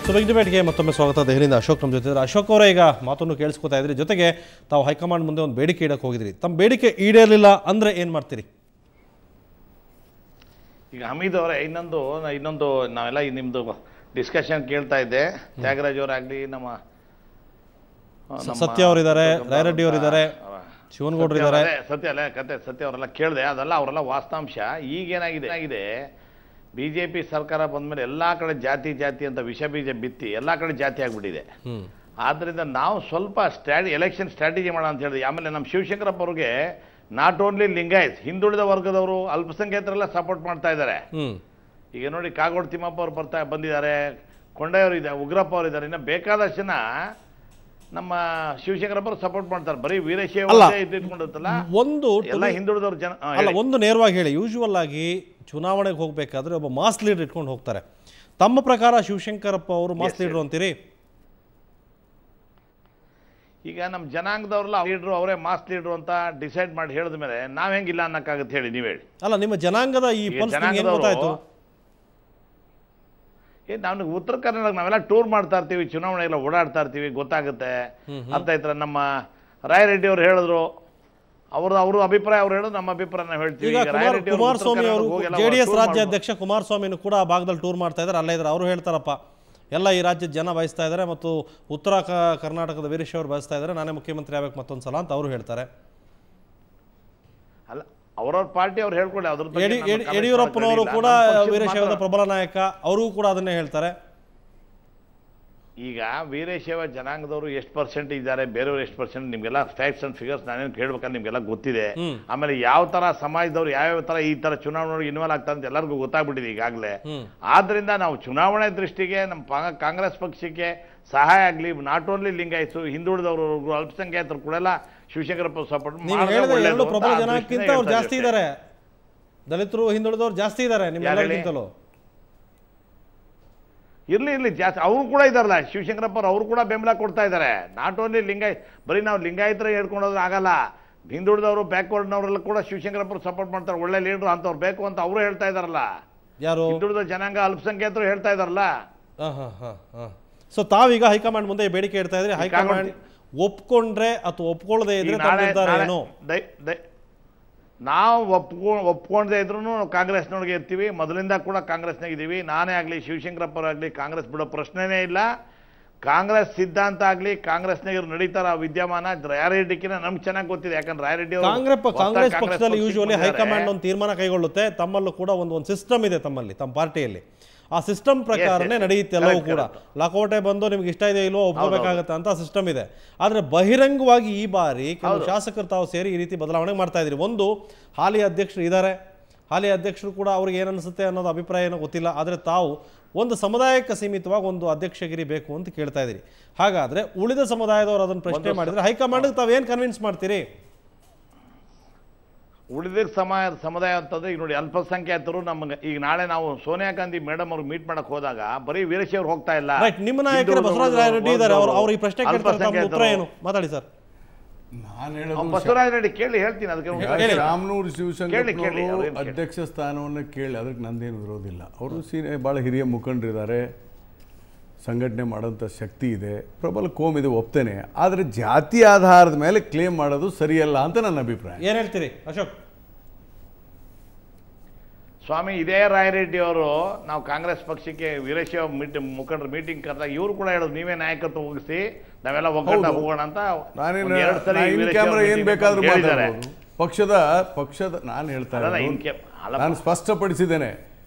So big ಡಿಬೇಟ್ಗೆ ಮತ್ತೊಮ್ಮೆ ಸ್ವಾಗತ. ದೆಹಲಿಯಿಂದ ಅಶೋಕ್ ನಮ್ಮ ಜೊತೆ ಇದ್ದಾರೆ. ಅಶೋಕ್ ಅವರೇ, ಈಗ ಮಾತನ್ನು ಕೇಳಿಸ್ಕೊತಾ ಇದ್ರಿ, ಜೊತೆಗೆ ತಾವು ಹೈಕಮಾಂಡ್ ಮುಂದೆ ಒಂದು ಬೇಡಿಕೆ ಇಡಕ್ಕೆ ಹೋಗಿದ್ರಿ. ತಮ್ಮ ಬೇಡಿಕೆ ಈಡೇರಲಿಲ್ಲ ಅಂದರೆ ಏನು ಮಾಡ್ತೀರಿ? ಈಗ ಹಮೀದ್ ಅವರೇ, ಇನ್ನೊಂದು ನಾವೆಲ್ಲ ನಿಮ್ಮದು ಡಿಸ್ಕಷನ್ ಕೇಳ್ತಾ ಇದ್ದೆ. ತ್ಯಾಗರಾಜ್ ಅವರಾಗಲಿ, ನಮ್ಮ ಸತ್ಯ ಅವರಿದ್ದಾರೆ, ರಾಯರೆಡ್ಡಿ ಅವರಿದ್ದಾರೆ, ಶಿವನಗೌಡರು ಇದ್ದಾರೆ, ಸತ್ಯ ಅವರೆಲ್ಲ ಕೇಳಿದೆ. ಅದೆಲ್ಲ ಅವರೆಲ್ಲ ವಾಸ್ತವಾಂಶ. ಈಗೇನಾಗಿದೆ, BJP ಸರ್ಕಾರ ಬಂದಮೇಲೆ ಎಲ್ಲ ಕಡೆ ಜಾತಿ ಅಂತ ವಿಷ ಬೀಜ ಬಿತ್ತಿ ಎಲ್ಲ ಕಡೆ ಜಾತಿ ಆಗಿಬಿಟ್ಟಿದೆ. ಆದ್ದರಿಂದ ನಾವು ಸ್ವಲ್ಪ ಎಲೆಕ್ಷನ್ ಸ್ಟ್ರಾಟಜಿ ಮಾಡೋಣ ಅಂತ ಹೇಳಿದ್ವಿ. ಆಮೇಲೆ ನಮ್ಮ ಶಿವಶಂಕರಪ್ಪ ಅವ್ರಿಗೆ ನಾಟ್ ಓನ್ಲಿ ಲಿಂಗಾಯತ್, ಹಿಂದುಳಿದ ವರ್ಗದವರು, ಅಲ್ಪಸಂಖ್ಯಾತರೆಲ್ಲ ಸಪೋರ್ಟ್ ಮಾಡ್ತಾ ಇದ್ದಾರೆ. ಈಗ ನೋಡಿ, ಕಾಗೋಡು ತಿಮ್ಮಪ್ಪ ಅವರು ಬಂದಿದ್ದಾರೆ, ಕೊಂಡಯ್ಯವರು ಇದ್ದಾರೆ, ಉಗ್ರಪ್ಪ ಅವರು ಇದ್ದಾರೆ, ಇನ್ನು ಬೇಕಾದಷ್ಟು ಜನ ನಮ್ಮ ಶಿವಶಂಕರಪ್ಪ ಸಪೋರ್ಟ್ ಮಾಡ್ತಾರೆ. ಬರೀ ವೀರಶೈವ ಇಟ್ಕೊಂಡಿರ್ತಲ್ಲ, ಎಲ್ಲ ಹಿಂದುಳಿದವ್ರ ಜನ. ಅಲ್ಲ, ಒಂದು ನೇರವಾಗಿ ಹೇಳಿ, ಯೂಶುವಲ್ ಆಗಿ ಚುನಾವಣೆಗೆ ಹೋಗ್ಬೇಕಾದ್ರೆ ಒಬ್ಬ ಮಾಸ್ ಲೀಡರ್ ಇಟ್ಕೊಂಡು ಹೋಗ್ತಾರೆ. ತಮ್ಮ ಪ್ರಕಾರ ಶಿವಶಂಕರಪ್ಪ ಅವರು ಮಾಸ್ ಲೀಡರ್ ಅಂತೀರಿ? ಈಗ ನಮ್ಮ ಜನಾಂಗದವ್ರಲ್ಲ ಲೀಡ್ರು, ಅವರೇ ಮಾಸ್ ಲೀಡ್ರು ಅಂತ ಡಿಸೈಡ್ ಮಾಡಿ ಹೇಳಿದ ಮೇಲೆ ನಾವ್ ಹೆಂಗಿಲ್ಲ ಅನ್ನಕ್ಕಾಗತ್ತೆ ಹೇಳಿ, ನೀವ್ ಹೇಳಿ. ಅಲ್ಲ, ನಿಮ್ಮ ಜನಾಂಗದ ಈ ಗೊತ್ತಾಯ್ತು? ನಾನು ಉತ್ತರ ಕರ್ನಾಟಕ ನಾವೆಲ್ಲ ಟೂರ್ ಮಾಡ್ತಾ ಇರ್ತೀವಿ, ಚುನಾವಣೆ ಎಲ್ಲ ಓಡಾಡ್ತಾ ಇರ್ತೀವಿ, ಗೊತ್ತಾಗುತ್ತೆ. ಅರ್ಥ ಆಯ್ತರ? ನಮ್ಮ ರಾಯರೆಡ್ಡಿ ಅವ್ರು ಹೇಳಿದ್ರು, ಅವ್ರ ಅಭಿಪ್ರಾಯ ಅವ್ರು ಹೇಳೋದು, ನಮ್ಮ ಅಭಿಪ್ರಾಯ ನಾವು ಹೇಳ್ತೀವಿ. ಕುಮಾರಸ್ವಾಮಿ ಅವರು, JDS ರಾಜ್ಯಾಧ್ಯಕ್ಷ ಕುಮಾರಸ್ವಾಮಿನೂ ಕೂಡ ಆ ಭಾಗದಲ್ಲಿ ಟೂರ್ ಮಾಡ್ತಾ ಇದ್ದಾರೆ, ಅಲ್ಲೇ ಇದ್ದಾರೆ. ಅವರು ಹೇಳ್ತಾರಪ್ಪ, ಎಲ್ಲ ಈ ರಾಜ್ಯದ ಜನ ಬಯಸ್ತಾ ಇದ್ದಾರೆ ಮತ್ತು ಉತ್ತರ ಕರ್ನಾಟಕದ ವೀರೇಶ್ ಅವರು ಬಯಸ್ತಾ ಇದ್ದಾರೆ, ನಾನೇ ಮುಖ್ಯಮಂತ್ರಿ ಆಗ್ಬೇಕು ಮತ್ತೊಂದು ಸಲ ಅಂತ ಅವರು ಹೇಳ್ತಾರೆ. ಅಲ್ಲ, ಅವ್ರವ್ರ ಪಾರ್ಟಿ ಅವ್ರು ಹೇಳ್ಕೊಳ್ಳಿ. ಯಡಿಯೂರಪ್ಪನವರು ಕೂಡ ವೀರಶೈವದ ಪ್ರಬಲ ನಾಯಕ, ಅವ್ರಿಗೂ ಕೂಡ ಅದನ್ನೇ ಹೇಳ್ತಾರೆ. ಈಗ ವೀರಶೈವ ಜನಾಂಗದವರು ಎಷ್ಟು ಪರ್ಸೆಂಟ್ ಇದ್ದಾರೆ, ಬೇರೆಯವರು ಎಷ್ಟು ಪರ್ಸೆಂಟ್, ನಿಮ್ಗೆಲ್ಲ ಫ್ಯಾಕ್ಟ್ಸ್ ಅಂಡ್ ಫಿಗರ್ಸ್ ನಾನೇನು ಕೇಳ್ಬೇಕಂದ್ರೆ ನಿಮ್ಗೆಲ್ಲ ಗೊತ್ತಿದೆ. ಆಮೇಲೆ ಯಾವ ತರ ಸಮಾಜದವ್ರು ಯಾವ್ಯಾವ ತರ ಈ ತರ ಚುನಾವಣೆ ಇನ್ವಾಲ್ವ್ ಆಗ್ತಾರೆ ಅಂತ ಎಲ್ಲರಿಗೂ ಗೊತ್ತಾಗ್ಬಿಟ್ಟಿದೆ ಈಗಾಗಲೇ. ಆದ್ರಿಂದ ನಾವು ಚುನಾವಣೆ ದೃಷ್ಟಿಗೆ ನಮ್ಮ ಕಾಂಗ್ರೆಸ್ ಪಕ್ಷಕ್ಕೆ ಸಹಾಯ ಆಗ್ಲಿ, ನಾಟ್ ಓನ್ಲಿ ಲಿಂಗಾಯತ್ಸು, ಹಿಂದುಳಿದವರು, ಅಲ್ಪಸಂಖ್ಯಾತರು ಕೂಡ ಶಿವಶಂಕರಪ್ಪ ಸಪೋರ್ಟ್ ಮಾಡಿ. ಪ್ರಬಲ ಜನಕ್ಕಿಂತ ಅವ್ರು ಜಾಸ್ತಿ ಇದ್ದಾರೆ, ದಲಿತರು ಹಿಂದುಳಿದವ್ರು ಜಾಸ್ತಿ ಇದ್ದಾರೆ ನಿಮ್ಮೆಲ್ಲರಿಗಿಂತಲೂ. ಇರ್ಲಿ ಜಾಸ್ತಿ ಅವರು ಕೂಡ ಇದಾರಲ್ಲ, ಶಿವಶಂಕರಪ್ಪ ಅವರು ಕೂಡ ಬೆಂಬಲ ಕೊಡ್ತಾ ಇದ್ದಾರೆ. ನಾಟ್ ಓನ್ಲಿ ಬರೀ ನಾವು ಲಿಂಗಾಯತರ ಹೇಳ್ಕೊಂಡೋದ್ರೆ ಆಗಲ್ಲ. ಹಿಂದುಳಿದವರು, ಬ್ಯಾಕ್ವರ್ಡ್ನವರೆಲ್ಲ ಕೂಡ ಶಿವಶಂಕರಪ್ಪ ಸಪೋರ್ಟ್ ಮಾಡ್ತಾರೆ, ಒಳ್ಳೆ ಲೀಡರ್ ಅಂತವ್ರು ಬೇಕು ಅಂತ ಅವರು ಹೇಳ್ತಾ ಇದಾರಲ್ಲ. ಯಾರು? ಹಿಂದುಳಿದ ಜನಾಂಗ, ಅಲ್ಪಸಂಖ್ಯಾತರು ಹೇಳ್ತಾ ಇದಾರಲ್ಲ. ಸೊ ತಾವೀಗ ಹೈಕಮಾಂಡ್ ಮುಂದೆ ಬೇಡಿಕೆ ಇಡ್ತಾ ಇದ್ರಿ, ಹೈಕಮಾಂಡ್ ಒಪ್ಕೊಂಡ್ರೆ ಅಥವಾ ಒಪ್ಕೊಳ್ಳದೆ ಇದ್ರೆ ಏನು? ನಾವು ಒಪ್ಕೊಂಡೇ ಇದ್ರು ಕಾಂಗ್ರೆಸ್ನೊಳಗೆ ಇರ್ತೀವಿ, ಮೊದಲಿಂದ ಕೂಡ ಕಾಂಗ್ರೆಸ್ನಾಗ ಇದೀವಿ. ನಾನೇ ಆಗಲಿ, ಶಿವಶಂಕರಪ್ಪರಾಗಲಿ ಕಾಂಗ್ರೆಸ್ ಬಿಡೋ ಪ್ರಶ್ನೆನೇ ಇಲ್ಲ. ಕಾಂಗ್ರೆಸ್ ಸಿದ್ಧಾಂತ ಆಗಲಿ, ಕಾಂಗ್ರೆಸ್ನಾಗ ನಡೀತಾರ ವಿದ್ಯಮಾನ ರಾಯರೆಡ್ಡಿಕಿನ ನಮ್ಗೆ ಚೆನ್ನಾಗಿ ಗೊತ್ತಿದೆ. ಯಾಕಂದ್ರೆ ರಾಯರೆಡ್ಡಿ ಕಾಂಗ್ರೆಸ್ ಪಕ್ಷದಲ್ಲಿ ಯೂಶುವಲಿ ಹೈಕಮಾಂಡ್ ಒಂದು ತೀರ್ಮಾನ ಕೈಗೊಳ್ಳುತ್ತೆ. ತಮ್ಮಲ್ಲೂ ಕೂಡ ಒಂದು ಸಿಸ್ಟಮ್ ಇದೆ, ತಮ್ಮ ಪಾರ್ಟಿಯಲ್ಲಿ ಆ ಸಿಸ್ಟಮ್ ಪ್ರಕಾರನೇ ನಡೆಯುತ್ತೆ ಎಲ್ಲವೂ ಕೂಡ. ಲಕೋಟೆ ಬಂದು ನಿಮ್ಗೆ ಇಷ್ಟ ಇದೆ ಇಲ್ವೋ ಒಪ್ಕೋಬೇಕಾಗತ್ತೆ ಅಂತ ಸಿಸ್ಟಮ್ ಇದೆ. ಆದರೆ ಬಹಿರಂಗವಾಗಿ ಈ ಬಾರಿ ಕೆಲವು ಶಾಸಕರು ತಾವು ಸೇರಿ ಈ ರೀತಿ ಬದಲಾವಣೆ ಮಾಡ್ತಾ ಇದ್ರಿ. ಒಂದು, ಹಾಲಿ ಅಧ್ಯಕ್ಷರು ಇದ್ದಾರೆ, ಹಾಲಿ ಅಧ್ಯಕ್ಷರು ಕೂಡ ಅವ್ರಿಗೆ ಏನನ್ಸುತ್ತೆ ಅನ್ನೋದು ಅಭಿಪ್ರಾಯ ಏನೋ ಗೊತ್ತಿಲ್ಲ. ಆದರೆ ತಾವು ಒಂದು ಸಮುದಾಯಕ್ಕೆ ಸೀಮಿತವಾಗಿ ಒಂದು ಅಧ್ಯಕ್ಷಗಿರಿ ಬೇಕು ಅಂತ ಕೇಳ್ತಾ ಇದ್ದೀರಿ. ಹಾಗಾದರೆ ಉಳಿದ ಸಮುದಾಯದವರು ಅದನ್ನು ಪ್ರಶ್ನೆ ಮಾಡಿದರೆ ಹೈಕಮಾಂಡ್ಗೆ ತಾವೇನು ಕನ್ವಿನ್ಸ್ ಮಾಡ್ತೀರಿ? ಉಳಿದ ಸಮುದಾಯ ಅಂತಂದ್ರೆ ಈಗ ನೋಡಿ, ಅಲ್ಪಸಂಖ್ಯಾತರು ನಮ್ಗೆ ಈಗ ನಾಳೆ ನಾವು ಸೋನಿಯಾ ಗಾಂಧಿ ಮೇಡಮ್ ಅವ್ರು ಮೀಟ್ ಮಾಡಕ್ ಹೋದಾಗ ಬರೀ ವೀರಶೈವರು ಹೋಗ್ತಾ ಇಲ್ಲ. ನಿಮ್ಮ ನಾಯಕರು ಬಸವರಾಜ ರಾಯರೆಡ್ಡಿ ಇದ್ದಾರೆ, ಅವರು ಈ ಪ್ರಶ್ನೆ ಕೇಳ್ತಾರೆ, ಉತ್ತರ ಏನು? ಮಾತಾಡಿ ಸರ್. ಬಸವರಾಜ ರೆಡ್ಡಿ ಕೇಳಿ ಹೇಳ್ತೀನಿ. ಅದಕ್ಕೆ ಶಾಮನೂರು ಶಿವಶಂಕರಪ್ಪನವರು ಅಧ್ಯಕ್ಷ ಸ್ಥಾನವನ್ನು ಕೇಳಿ ಅದಕ್ಕೆ ನಂದೇನು ವಿರೋಧಿಲ್ಲ. ಅವರು ಭಾಳ ಹಿರಿಯ ಮುಖಂಡರಿದ್ದಾರೆ, ಸಂಘಟನೆ ಮಾಡೋಂಥ ಶಕ್ತಿ ಇದೆ, ಪ್ರಬಲ ಕೋಮ್ ಇದೆ, ಒಪ್ತೇನೆ. ಆದರೆ ಜಾತಿ ಆಧಾರದ ಮೇಲೆ ಕ್ಲೇಮ್ ಮಾಡೋದು ಸರಿಯಲ್ಲ ಅಂತ ನನ್ನ ಅಭಿಪ್ರಾಯ. ಏನು ಹೇಳ್ತೀರಿ ಅಶೋಕ್? ಸ್ವಾಮಿ, ಇದೇ ರಾಯರೆಡ್ಡಿ ಅವರು ನಾವು ಕಾಂಗ್ರೆಸ್ ಪಕ್ಷಕ್ಕೆ ವೀರಶೈವ ಮುಖಂಡರ ಮೀಟಿಂಗ್ ಕರೆದಾಗ ಇವರು ಕೂಡ ಹೇಳೋದು, ನೀವೇ ನಾಯಕತ್ವ ಮುಗಿಸಿ ನಾವೆಲ್ಲ ಒಗ್ಗಟ್ಟ ಹೋಗೋಣ ಅಂತ. ಏನ್ ಬೇಕಾದ್ರೂ ಪಕ್ಷದ ನಾನು ಹೇಳ್ತಾ ಇದ್ದೀನಿ, ನಾನು ಸ್ಪಷ್ಟಪಡಿಸಿದ್ದೇನೆ,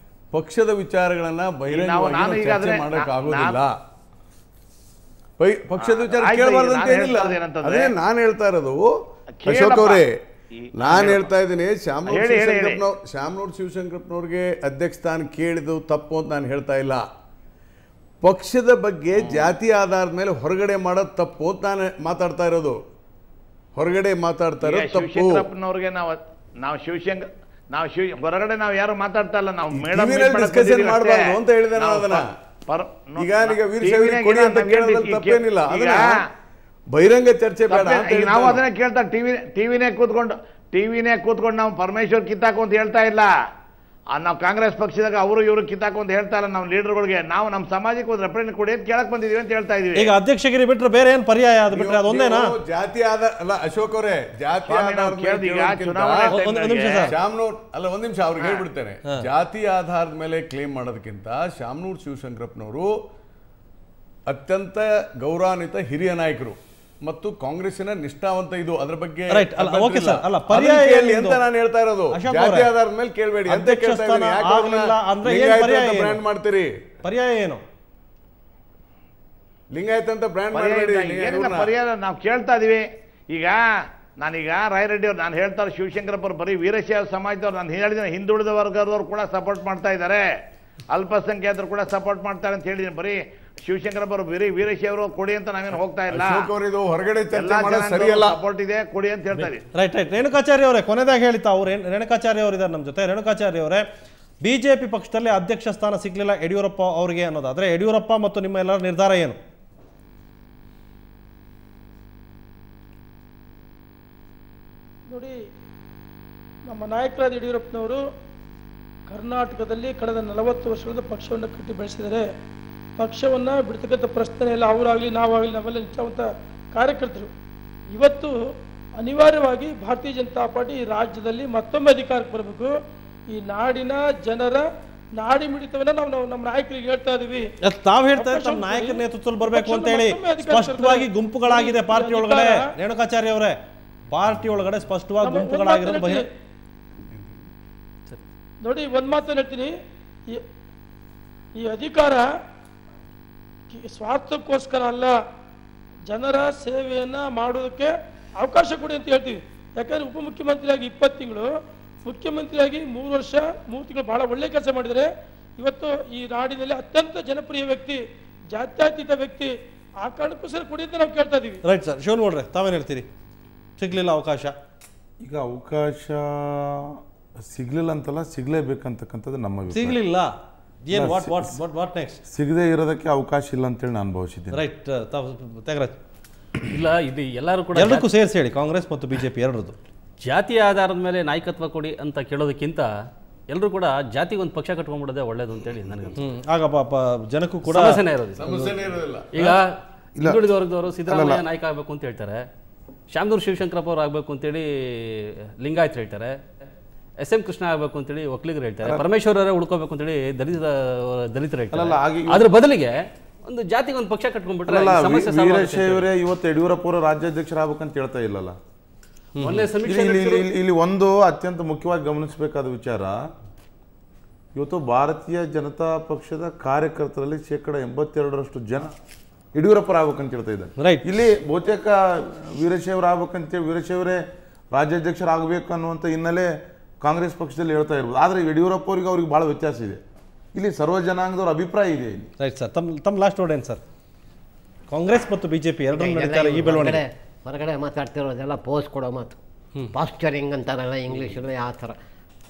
ಪಕ್ಷದ ವಿಚಾರಗಳನ್ನ ಬಹಿರಂಗವಾಗಿ ಚರ್ಚೆ ಮಾಡೋಕ್ಕಾಗೋದಿಲ್ಲ. ಪಕ್ಷದ ವಿಚಾರ ಕೇಳಬಾರ್ದು ಅಂತ ಏನಿಲ್ಲ. ಅದೇ ನಾನು ಹೇಳ್ತಾ ಇರೋದು ಅಶೋಕ್ ಅವರೇ, ನಾನು ಹೇಳ್ತಾ ಇದ್ದೀನಿ, ಶಾಮನೂರು ಶಿವಶಂಕರಪ್ಪನವ್ರಿಗೆ ಅಧ್ಯಕ್ಷ ಸ್ಥಾನ ಕೇಳಿದ್ದು ತಪ್ಪು ಅಂತ ನಾನು ಹೇಳ್ತಾ ಇಲ್ಲ. ಪಕ್ಷದ ಬಗ್ಗೆ ಜಾತಿ ಆಧಾರದ ಮೇಲೆ ಹೊರಗಡೆ ಮಾಡೋದು ತಪ್ಪು ಅಂತ ನಾನು ಮಾತಾಡ್ತಾ ಇರೋದು. ಹೊರಗಡೆ ಮಾತಾಡ್ತಾ ಇರೋದು ತಪ್ಪು. ಹೊರಗಡೆ ನಾವು ಯಾರು ಮಾತಾಡ್ತಾ ಇಲ್ಲ, ನಾವು ಡಿಸ್ಕಷನ್ ಮಾಡಬಾರ್ದು ಅಂತ ಹೇಳಿದೆ ನಾನು. ಅದನ್ನ ಈಗ ವೀರಶೈವ ಕೊಡಿ ಅಂತ ಕೇಳೋದ್ರಲ್ಲಿ ತಪ್ಪೇನಿಲ್ಲ, ಅದನ್ನ ಬಹಿರಂಗ ಚರ್ಚೆ ಬೇಡ. ನಾವು ಅದನ್ನ ಕೇಳ್ತಾ ಟಿವಿನೇ ಕೂತ್ಕೊಂಡು ನಾವು ಪರಮೇಶ್ವರ್ ಕಿತ್ತಾಕು ಅಂತ ಹೇಳ್ತಾ ಇಲ್ಲ. ನಾವು ಕಾಂಗ್ರೆಸ್ ಪಕ್ಷದಾಗ ಅವರು ಇವರು ಕಿತ್ತಾಕೊಂಡ್ ಹೇಳ್ತಾ ಇಲ್ಲ. ನಾವು ಲೀಡರ್ಗಳಿಗೆ ನಾವು ನಮ್ಮ ಸಮಾಜಕ್ಕೆ ಒಂದು ರೆಪ್ರೆಸೆಂಟ್ ಕೊಡಿ ಅಂತ ಕೇಳಕ್ ಬಂದಿದೀವಿ ಅಂತ ಹೇಳ್ತಾ ಇದೀವಿ. ಈಗ ಅಧ್ಯಕ್ಷಗಿರಿ ಬಿಟ್ರೆ ಬೇರೆ ಏನ್ ಪರ್ಯಾಯ ಅದು ಬಿಟ್ರೆ ಅದೊಂದೇನಾ? ಜಾತಿ ಆಧಾರ ಅಲ್ಲ ಅಶೋಕ್ ಅವರೇ, ಜಾತಿ ಶಾಮನೂರ್ ಅಲ್ಲ, ಒಂದ್ ನಿಮಿಷ ಅವ್ರಿಗೆ ಹೇಳ್ಬಿಡ್ತೇನೆ. ಜಾತಿ ಆಧಾರದ ಮೇಲೆ ಕ್ಲೇಮ್ ಮಾಡೋದಕ್ಕಿಂತ ಶಾಮನೂರ್ ಶಿವಶಂಕರಪ್ಪನವರು ಅತ್ಯಂತ ಗೌರವಾನ್ವಿತ ಹಿರಿಯ ನಾಯಕರು ಮತ್ತು ಕಾಂಗ್ರೆಸ್ಸಿನ ನಿಷ್ಠಾವಂತ. ಇದು ಅದ್ರ ಬಗ್ಗೆ ಅಂತ ನಾನು ಹೇಳ್ತಾ ಇರೋದು. ಜಾತಿ ಆಧಾರದ ಮೇಲೆ ಕೇಳಬೇಡಿ ಅಂತ ಕೇಳ್ತಾ ಇದ್ದೀನಿ. ಬ್ರ್ಯಾಂಡ್ ಮಾಡ್ತೀರಿ, ಪರ್ಯಾಯ ಏನು? ಲಿಂಗಾಯತ್ ಅಂತ ಬ್ರ್ಯಾಂಡ್ ಮಾಡಬೇಡಿ. ಪರ್ಯಾಯ ನಾವು ಕೇಳ್ತಾ ಇದೀವಿ. ಈಗ ನಾನೀಗ ರಾಯರೆಡ್ಡಿ ಅವ್ರು ನಾನು ಹೇಳ್ತಾರೆ, ಶಿವಶಂಕರಪ್ಪ ಅವರು ಬರೀ ವೀರಶೈವ ಸಮಾಜದವ್ರು, ನಾನು ಹೇಳಿದ್ರೆ ಹಿಂದುಳಿದ ವರ್ಗದವ್ರು ಕೂಡ ಸಪೋರ್ಟ್ ಮಾಡ್ತಾ ಇದ್ದಾರೆ, ಅಲ್ಪಸಂಖ್ಯಾತರು ಕೂಡ ಸಪೋರ್ಟ್ ಮಾಡ್ತಾರೆ ಅಂತ ಹೇಳಿದ್ದೀನಿ. ಬರೀ ಶಿವಶಂಕರಪ್ಪ ಅವರು ಬರೀ ವೀರಶೈವರು ಕೊಡಿ ಅಂತ ನಾವೇನು ಹೋಗ್ತಾ ಇಲ್ಲ. ಹೊರಗಡೆ ಸಪೋರ್ಟ್ ಇದೆ, ಕೊಡಿ ಅಂತ ಹೇಳ್ತಾ ಇದ್ದೀವಿ. Right right. ರೇಣುಕಾಚಾರ್ಯ ಅವರೇ ಕೊನೆದಾಗಿ ಹೇಳಿತಾ ಅವ್ರು ರೇಣುಕಾಚಾರ್ಯ ಅವರು ಇದ್ದಾರೆ ನಮ್ಮ ಜೊತೆ. ರೇಣುಕಾಚಾರ್ಯ ಅವರೇ, ಬಿಜೆಪಿ ಪಕ್ಷದಲ್ಲಿ ಅಧ್ಯಕ್ಷ ಸ್ಥಾನ ಸಿಗ್ಲಿಲ್ಲ ಯಡಿಯೂರಪ್ಪ ಅವರಿಗೆ ಅನ್ನೋದಾದ್ರೆ ಯಡಿಯೂರಪ್ಪ ಮತ್ತು ನಿಮ್ಮ ಎಲ್ಲರ ನಿರ್ಧಾರ ಏನು? ನೋಡಿ, ನಮ್ಮ ನಾಯಕರಾದ ಯಡಿಯೂರಪ್ಪನವರು ಕರ್ನಾಟಕದಲ್ಲಿ ಕಳೆದ 40 ವರ್ಷಗಳಿಂದ ಪಕ್ಷವನ್ನು ಕಟ್ಟಿ ಬೆಳೆಸಿದ್ದಾರೆ. ಪಕ್ಷವನ್ನು ಬಿಡ್ತಕ್ಕಂಥ ಪ್ರಶ್ನೆ ಇಲ್ಲ. ಅವರಾಗಲಿ ನಾವಾಗಲಿ ನಾವೆಲ್ಲ ನಿಷ್ಠಾವಂತ ಕಾರ್ಯಕರ್ತರು. ಇವತ್ತು ಅನಿವಾರ್ಯವಾಗಿ ಭಾರತೀಯ ಜನತಾ ಪಾರ್ಟಿ ರಾಜ್ಯದಲ್ಲಿ ಮತ್ತೊಮ್ಮೆ ಅಧಿಕಾರಕ್ಕೆ ಬರಬೇಕು. ಈ ನಾಡಿನ ಜನರ ನಾಡಿ ಮಿಡಿತವನ್ನ ನಾವು ನಮ್ಮ ನಾಯಕರಿಗೆ ಹೇಳ್ತಾ ಇದೀವಿ. ತಾವು ಹೇಳ್ತಾ ಇದ್ದೀವಿ ನಮ್ಮ ನಾಯಕರ ನೇತೃತ್ವದಲ್ಲಿ ಬರಬೇಕು ಅಂತ ಹೇಳಿ. ಸ್ಪಷ್ಟವಾಗಿ ಗುಂಪುಗಳಾಗಿದೆ ಪಾರ್ಟಿ ಒಳಗಡೆ. ರೇಣುಕಾಚಾರ್ಯ ಅವರೇ, ಪಾರ್ಟಿ ಒಳಗಡೆ ಸ್ಪಷ್ಟವಾಗಿ ಗುಂಪುಗಳಾಗಿರೋದು ನೋಡಿ. ಒಂದ್ ಮಾತು ಹೇಳ್ತೀನಿ, ಈ ಅಧಿಕಾರ ಸ್ವಾರ್ಥಕ್ಕೋಸ್ಕರ ಅಲ್ಲ, ಜನರ ಸೇವೆಯನ್ನ ಮಾಡೋದಕ್ಕೆ ಅವಕಾಶ ಕೊಡಿ ಅಂತ ಹೇಳ್ತೀವಿ. ಯಾಕಂದ್ರೆ ಉಪಮುಖ್ಯಮಂತ್ರಿಯಾಗಿ 20 ತಿಂಗಳು, ಮುಖ್ಯಮಂತ್ರಿಯಾಗಿ 3 ವರ್ಷ 3 ತಿಂಗಳು ಬಹಳ ಒಳ್ಳೆ ಕೆಲಸ ಮಾಡಿದರೆ. ಇವತ್ತು ಈ ನಾಡಿನಲ್ಲಿ ಅತ್ಯಂತ ಜನಪ್ರಿಯ ವ್ಯಕ್ತಿ, ಜಾತ್ಯತೀತ ವ್ಯಕ್ತಿ. ಆ ಕಾರಣಕ್ಕೋಸ್ಕರ ಕೊಡಿ ಅಂತ ನಾವು ಕೇಳ್ತಾ ಇದೀವಿ. Right sir. ಶಿವನ್ ನೋಡ್ರಿ, ತಾವೇನು ಹೇಳ್ತೀರಿ? ಸಿಗ್ಲಿಲ್ಲ ಅವಕಾಶ. ಈಗ ಅವಕಾಶ ಸಿಗ್ಲಿಲ್ಲ ಅಂತಲ್ಲ, ಸಿಗ್ಲೇಬೇಕಂತಕ್ಕಂಥದ್ದು ನಮ್ಮ ಸಿಗ್ಲಿಲ್ಲ. What next? ಸಿಗದೆ ಇರೋದಕ್ಕೆ ಅವಕಾಶ ಇಲ್ಲ ಅಂತೇಳಿ ನಾನು ಭಾವಿಸಿದ್ದೀನಿ. ರೈಟ್. ತ್ಯಾಗರಾಜ್? ಇಲ್ಲ, ಇದು ಎಲ್ಲರೂ ಕೂಡ ಎರಡಕ್ಕೂ ಸೇರಿಸಿ ಹೇಳಿ, ಕಾಂಗ್ರೆಸ್ ಮತ್ತು ಬಿಜೆಪಿ ಎರಡರದ್ದು. ಜಾತಿಯ ಆಧಾರದ ಮೇಲೆ ನಾಯಕತ್ವ ಕೊಡಿ ಅಂತ ಕೇಳೋದಕ್ಕಿಂತ ಎಲ್ಲರೂ ಕೂಡ ಜಾತಿಗೆ ಒಂದು ಪಕ್ಷ ಕಟ್ಕೊಂಡ್ಬಿಡೋದೇ ಒಳ್ಳೇದು ಅಂತೇಳಿ ನನಗೆ. ಆಗ ಪಾಪ ಜನಕ್ಕೂ ಕೂಡ ಸಮಸ್ಯೆನೇ ಇರೋದಿಲ್ಲ. ಈಗ ಹಿಂದುಳಿದ ವರ್ಗದವರು ಸಿದ್ದರಾಮಯ್ಯ ನಾಯಕ ಆಗಬೇಕು ಅಂತ ಹೇಳ್ತಾರೆ, ಶಾಮನೂರು ಶಿವಶಂಕರಪ್ಪ ಅವರು ಆಗಬೇಕು ಅಂತೇಳಿ ಲಿಂಗಾಯತರು ಹೇಳ್ತಾರೆ, SM ಕೃಷ್ಣ ಆಗಬೇಕು ಅಂತೇಳಿ ಒಕ್ಕಲಿಗರು ಹೇಳ್ತಾರೆ, ಪರಮೇಶ್ವರರೇ ಉಳ್ಕೋಬೇಕು ಅಂತೇಳಿ ದಲಿತರು ಹೇಳ್ತಾರೆ. ಅದ್ರ ಬದಲಿಗೆ ಒಂದು ಜಾತಿಗೆ ಒಂದು ಪಕ್ಷ ಕಟ್ಕೊಂಡ್ಬಿಟ್ರೆ ವೀರಶೈವರೇ ಇವತ್ತು ಯಡಿಯೂರಪ್ಪ ಅವರು ರಾಜ್ಯಾಧ್ಯಕ್ಷರಾಗಬೇಕಂತ ಹೇಳ್ತಾ ಇಲ್ಲಲ್ಲ. ಇಲ್ಲಿ ಒಂದು ಅತ್ಯಂತ ಮುಖ್ಯವಾಗಿ ಗಮನಿಸಬೇಕಾದ ವಿಚಾರ, ಇವತ್ತು ಭಾರತೀಯ ಜನತಾ ಪಕ್ಷದ ಕಾರ್ಯಕರ್ತರಲ್ಲಿ 82% ಜನ ಯಡಿಯೂರಪ್ಪರಾಗಬೇಕಂತ ಹೇಳ್ತಾ ಇದ್ದಾರೆ. ಇಲ್ಲಿ ಬಹುತೇಕ ವೀರಶೈವರಾಗಬೇಕಂತೇಳಿ ವೀರಶೈವರೇ ರಾಜ್ಯಾಧ್ಯಕ್ಷರಾಗಬೇಕು ಅನ್ನುವಂಥ ಹಿನ್ನೆಲೆ ಕಾಂಗ್ರೆಸ್ ಪಕ್ಷದಲ್ಲಿ ಹೇಳ್ತಾ ಇರ್ಬೋದು. ಆದರೆ ಯಡಿಯೂರಪ್ಪ ಅವರಿಗೆ ಅವ್ರಿಗೆ ಭಾಳ ವ್ಯತ್ಯಾಸ ಇದೆ. ಇಲ್ಲಿ ಸರ್ವ ಜನಾಂಗದವ್ರ ಅಭಿಪ್ರಾಯ ಇದೆ ಇಲ್ಲಿ. Right sir. ತಮ್ಮ ಲಾಸ್ಟ್ ವರ್ಡ್ ಏನು ಸರ್? ಕಾಂಗ್ರೆಸ್ ಮತ್ತು ಬಿಜೆಪಿ ಎರಡೂ ನಡೀತಾರೆ ಈ ಬೆಳವಣಿಗೆ. ಹೊರಗಡೆ ಮಾತಾಡ್ತಿರೋದೆಲ್ಲ ಪೋಸ್ ಕೊಡೋ ಮಾತು, ಪಾಸ್ಚರಿಂಗ್ ಅಂತಾರಲ್ಲ ಇಂಗ್ಲೀಷಲ್ಲಿ. ಆ ಥರ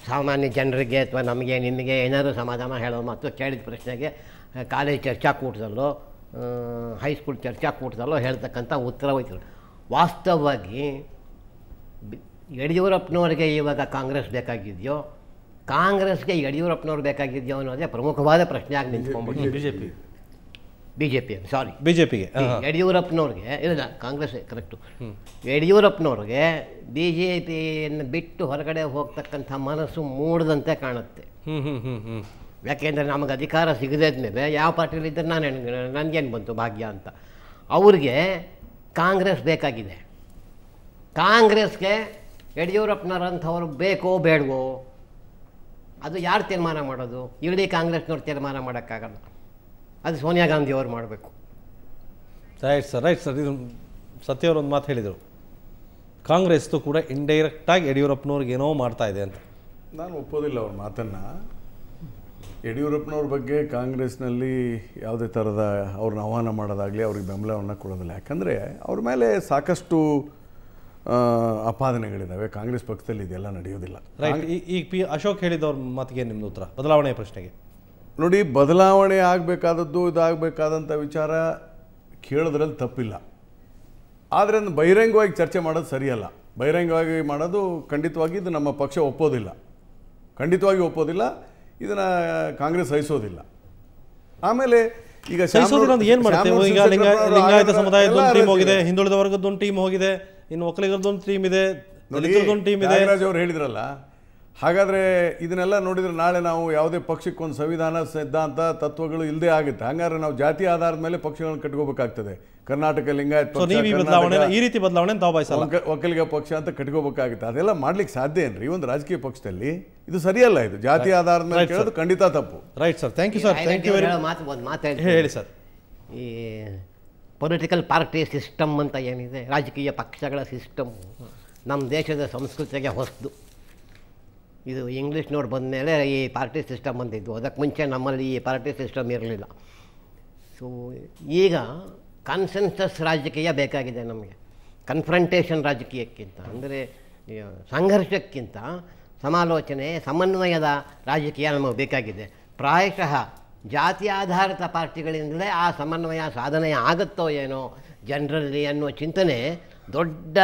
ಸಾಮಾನ್ಯ ಜನರಿಗೆ ಅಥವಾ ನಮಗೆ ನಿಮಗೆ ಏನಾದರೂ ಸಮಾಧಾನ ಹೇಳೋ ಮಾತು, ಕೇಳಿದ ಪ್ರಶ್ನೆಗೆ ಕಾಲೇಜ್ ಚರ್ಚಾಕೂಟದಲ್ಲೋ ಹೈಸ್ಕೂಲ್ ಚರ್ಚಾಕೂಟದಲ್ಲೋ ಹೇಳ್ತಕ್ಕಂಥ ಉತ್ತರ ಹೋಯ್ತಾರೆ. ವಾಸ್ತವವಾಗಿ ಯಡಿಯೂರಪ್ಪನವ್ರಿಗೆ ಇವಾಗ ಕಾಂಗ್ರೆಸ್ ಬೇಕಾಗಿದೆಯೋ, ಕಾಂಗ್ರೆಸ್ಗೆ ಯಡಿಯೂರಪ್ಪನವ್ರು ಬೇಕಾಗಿದೆಯೋ ಅನ್ನೋದೇ ಪ್ರಮುಖವಾದ ಪ್ರಶ್ನೆ ಆಗಿ ನಿಂತ್ಕೊಂಡ್ಬಿಟ್ಟು ಬಿಜೆಪಿ ಸಾರಿ ಬಿಜೆಪಿಗೆ ಯಡಿಯೂರಪ್ಪನವ್ರಿಗೆ ಇಲ್ಲ, ಕಾಂಗ್ರೆಸ್ ಕರೆಕ್ಟು. ಯಡಿಯೂರಪ್ಪನವ್ರಿಗೆ BJPಯನ್ನು ಬಿಟ್ಟು ಹೊರಗಡೆ ಹೋಗ್ತಕ್ಕಂಥ ಮನಸ್ಸು ಮೂಡದಂತೆ ಕಾಣುತ್ತೆ. ಯಾಕೆಂದರೆ ನಮಗೆ ಅಧಿಕಾರ ಸಿಗದೇ ಮೇಲೆ ಯಾವ ಪಾರ್ಟಿಲಿದ್ದರೆ ನನಗೇನು ಬಂತು ಭಾಗ್ಯ ಅಂತ. ಅವ್ರಿಗೆ ಕಾಂಗ್ರೆಸ್ ಬೇಕಾಗಿದೆ. ಕಾಂಗ್ರೆಸ್ಗೆ ಯಡಿಯೂರಪ್ಪನವರಂಥವ್ರು ಬೇಕೋ ಬೇಡವೋ ಅದು ಯಾರು ತೀರ್ಮಾನ ಮಾಡೋದು? ಇಡೀ ಕಾಂಗ್ರೆಸ್ನವ್ರು ತೀರ್ಮಾನ ಮಾಡೋಕ್ಕಾಗಲ್ಲ, ಅದು ಸೋನಿಯಾ ಗಾಂಧಿ ಅವರು ಮಾಡಬೇಕು. Right sir. Right sir. ಇದು ಸತ್ಯವರು ಒಂದು ಮಾತು ಹೇಳಿದರು, ಕಾಂಗ್ರೆಸ್ದು ಕೂಡ ಇಂಡೈರೆಕ್ಟಾಗಿ ಯಡಿಯೂರಪ್ಪನವ್ರಿಗೆ ಏನೋ ಮಾಡ್ತಾ ಇದೆ ಅಂತ. ನಾನು ಒಪ್ಪೋದಿಲ್ಲ ಅವ್ರ ಮಾತನ್ನು. ಯಡಿಯೂರಪ್ಪನವ್ರ ಬಗ್ಗೆ ಕಾಂಗ್ರೆಸ್ನಲ್ಲಿ ಯಾವುದೇ ಥರದ ಅವ್ರನ್ನ ಆಹ್ವಾನ ಮಾಡೋದಾಗಲಿ ಅವ್ರಿಗೆ ಬೆಂಬಲವನ್ನು ಕೊಡೋದಿಲ್ಲ. ಯಾಕಂದರೆ ಅವ್ರ ಮೇಲೆ ಸಾಕಷ್ಟು ಅಪಾದನೆಗಳಿದ್ದಾವೆ. ಕಾಂಗ್ರೆಸ್ ಪಕ್ಷದಲ್ಲಿ ಇದೆಲ್ಲ ನಡೆಯೋದಿಲ್ಲ. ರೈಟ್. ಈಗ ಅಶೋಕ್ ಹೇಳಿದವ್ರ ಮಾತಿಗೆ ನಿಮ್ಮದು ಉತ್ತರ, ಬದಲಾವಣೆ ಪ್ರಶ್ನೆಗೆ? ನೋಡಿ, ಬದಲಾವಣೆ ಆಗಬೇಕಾದದ್ದು ಇದಾಗಬೇಕಾದಂಥ ವಿಚಾರ ಕೇಳೋದ್ರಲ್ಲಿ ತಪ್ಪಿಲ್ಲ. ಆದರೆ ಅದನ್ನು ಬಹಿರಂಗವಾಗಿ ಚರ್ಚೆ ಮಾಡೋದು ಸರಿಯಲ್ಲ. ಬಹಿರಂಗವಾಗಿ ಮಾಡೋದು ಖಂಡಿತವಾಗಿ ಇದು ನಮ್ಮ ಪಕ್ಷ ಒಪ್ಪೋದಿಲ್ಲ. ಖಂಡಿತವಾಗಿ ಒಪ್ಪೋದಿಲ್ಲ, ಇದನ್ನು ಕಾಂಗ್ರೆಸ್ ಸಹಿಸೋದಿಲ್ಲ. ಆಮೇಲೆ ಈಗ ಏನು ಮಾಡುತ್ತೆ, ಈಗ ಲಿಂಗಾಯತ ಸಮುದಾಯದ ಟೀಮ್ ಹೋಗಿದೆ, ಹಿಂದುಳಿದ ವರ್ಗದೊಂದು ಟೀಮ್ ಹೋಗಿದೆ, ಇನ್ನು ಒಕ್ಕಲಿಗರದೊಂದು ಟೀಮ್ ಇದೆ, ದಲಿತರದೊಂದು ಟೀಮ್ ಇದೆ. ನಾಗರಾಜ್ ಅವರು ಹೇಳಿದ್ರಲ್ಲ, ಹಾಗಾದರೆ ಇದನ್ನೆಲ್ಲ ನೋಡಿದರೆ ನಾಳೆ ನಾವು ಯಾವುದೇ ಪಕ್ಷಕ್ಕೊಂದು ಸಂವಿಧಾನ ಸಿದ್ಧಾಂತ ತತ್ವಗಳು ಇಲ್ಲದೆ ಆಗುತ್ತೆ. ಹಂಗಾದ್ರೆ ನಾವು ಜಾತಿ ಆಧಾರದ ಮೇಲೆ ಪಕ್ಷಗಳನ್ನು ಕಟ್ಕೋಬೇಕಾಗ್ತದೆ. ಕರ್ನಾಟಕ ಲಿಂಗಾಯತ್ ಪಕ್ಷ, ಈ ರೀತಿ ಬದಲಾವಣೆ ಒಕ್ಕಲಿಗ ಪಕ್ಷ ಅಂತ ಕಟ್ಕೋಬೇಕಾಗುತ್ತೆ. ಅದೆಲ್ಲ ಮಾಡ್ಲಿಕ್ಕೆ ಸಾಧ್ಯ ಏನ್ರಿ ಒಂದು ರಾಜಕೀಯ ಪಕ್ಷದಲ್ಲಿ? ಇದು ಸರಿಯಲ್ಲ. ಇದು ಜಾತಿ ಆಧಾರದ ಮೇಲೆ ಕೇಳೋದು ಖಂಡಿತ ತಪ್ಪು. Right sir, thank you sir. Thank you very much. ಹೇಳಿ ಸರ್. ಈ ಪೊಲಿಟಿಕಲ್ ಪಾರ್ಟಿ ಸಿಸ್ಟಮ್ ಅಂತ ಏನಿದೆ, ರಾಜಕೀಯ ಪಕ್ಷಗಳ ಸಿಸ್ಟಮ್ ನಮ್ಮ ದೇಶದ ಸಂಸ್ಕೃತಿಗೆ ಹೊಸದು. ಇದು ಇಂಗ್ಲೀಷ್ನವ್ರು ಬಂದ ಮೇಲೆ ಈ ಪಾರ್ಟಿ ಸಿಸ್ಟಮ್ ಬಂದಿದ್ದು. ಅದಕ್ಕೆ ಮುಂಚೆ ನಮ್ಮಲ್ಲಿ ಈ ಪಾರ್ಟಿ ಸಿಸ್ಟಮ್ ಇರಲಿಲ್ಲ. ಸೊ ಈಗ ಕಾನ್ಸೆನ್ಸಸ್ ರಾಜಕೀಯ ಬೇಕಾಗಿದೆ ನಮಗೆ. ಕನ್ಫ್ರಂಟೇಷನ್ ರಾಜಕೀಯಕ್ಕಿಂತ, ಅಂದರೆ ಸಂಘರ್ಷಕ್ಕಿಂತ ಸಮಾಲೋಚನೆ, ಸಮನ್ವಯದ ರಾಜಕೀಯ ನಮಗೆ ಬೇಕಾಗಿದೆ. ಪ್ರಾಯಶಃ ಜಾತಿ ಆಧಾರಿತ ಪಾರ್ಟಿಗಳಿಂದಲೇ ಆ ಸಮನ್ವಯ ಸಾಧನೆ ಆಗುತ್ತೋ ಏನೋ ಜನರಲ್ಲಿ ಅನ್ನುವ ಚಿಂತನೆ ದೊಡ್ಡ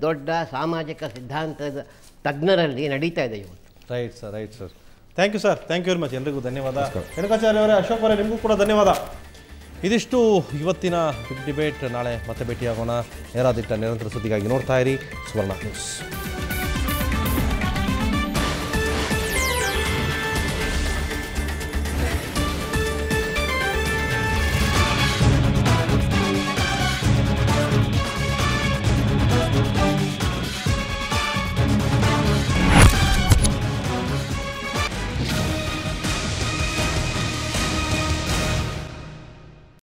ದೊಡ್ಡ ಸಾಮಾಜಿಕ ಸಿದ್ಧಾಂತದ ತಜ್ಞರಲ್ಲಿ ನಡೀತಾ ಇದೆ ಇವತ್ತು. Right sir, right sir. Thank you sir, thank you very much. ಎಲ್ರಿಗೂ ಧನ್ಯವಾದ. ರೇಣುಕಾಚಾರ್ಯ ಅವರೇ, ಅಶೋಕ್ ಅವರೇ, ನಿಮಗೂ ಕೂಡ ಧನ್ಯವಾದ. ಇದಿಷ್ಟು ಇವತ್ತಿನ ಬಿಗ್ ಡಿಬೇಟ್. ನಾಳೆ ಮತ್ತೆ ಭೇಟಿಯಾಗೋಣ. ನೇರಾದಿಟ್ಟ ನಿರಂತರ ಸುದ್ದಿಗಾಗಿ ನೋಡ್ತಾ ಇರಿ ಸುವರ್ಣ ನ್ಯೂಸ್.